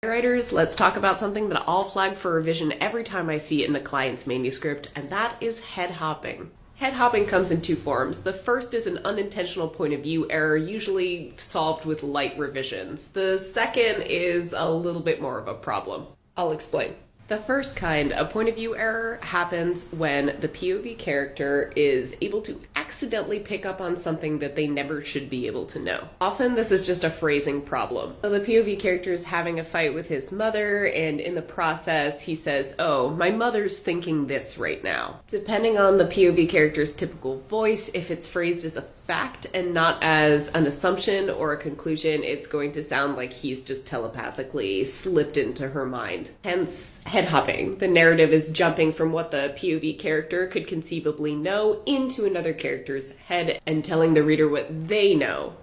Hey writers, let's talk about something that I'll flag for revision every time I see it in a client's manuscript, and that is head hopping. Head hopping comes in two forms. The first is an unintentional point of view error, usually solved with light revisions. The second is a little bit more of a problem. I'll explain. The first kind, a point of view error, happens when the POV character is able to accidentally pick up on something that they never should be able to know. Often this is just a phrasing problem. So the POV character is having a fight with his mother, and in the process he says, "Oh, my mother's thinking this right now." Depending on the POV character's typical voice, if it's phrased as a fact and not as an assumption or a conclusion, it's going to sound like he's just telepathically slipped into her mind. Hence, head hopping. The narrative is jumping from what the POV character could conceivably know into another character's head and telling the reader what they know,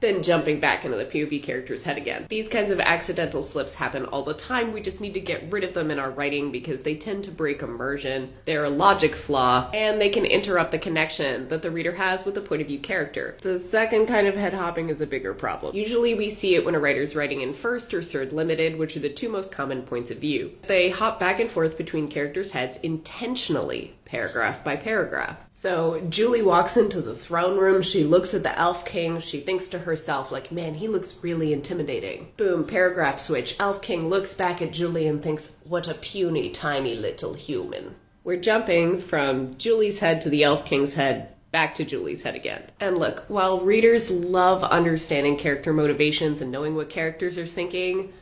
then jumping back into the POV character's head again. These kinds of accidental slips happen all the time. We just need to get rid of them in our writing because they tend to break immersion, they're a logic flaw, and they can interrupt the connection that the reader has with the point of view character. The second kind of head hopping is a bigger problem. Usually we see it when a writer's writing in first or third limited, which are the two most common points of view. They hop back and forth between characters' heads intentionally, paragraph by paragraph. So Julie walks into the throne room, she looks at the Elf King, she thinks to herself like, man, he looks really intimidating. Boom, paragraph switch. Elf King looks back at Julie and thinks, what a puny, tiny little human. We're jumping from Julie's head to the Elf King's head, back to Julie's head again. And look, while readers love understanding character motivations and knowing what characters are thinking,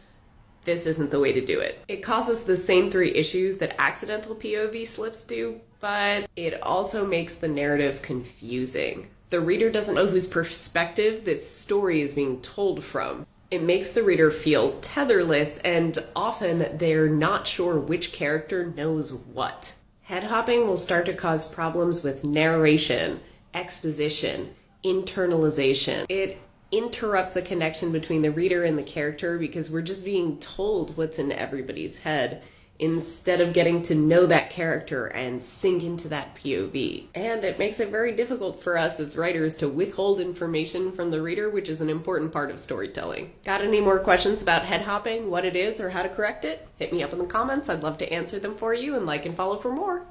this isn't the way to do it. It causes the same three issues that accidental POV slips do, but it also makes the narrative confusing. The reader doesn't know whose perspective this story is being told from. It makes the reader feel tetherless, and often they're not sure which character knows what. Head hopping will start to cause problems with narration, exposition, internalization. It interrupts the connection between the reader and the character because we're just being told what's in everybody's head instead of getting to know that character and sink into that POV. And it makes it very difficult for us as writers to withhold information from the reader, which is an important part of storytelling. Got any more questions about head hopping, what it is, or how to correct it? Hit me up in the comments. I'd love to answer them for you, and like and follow for more.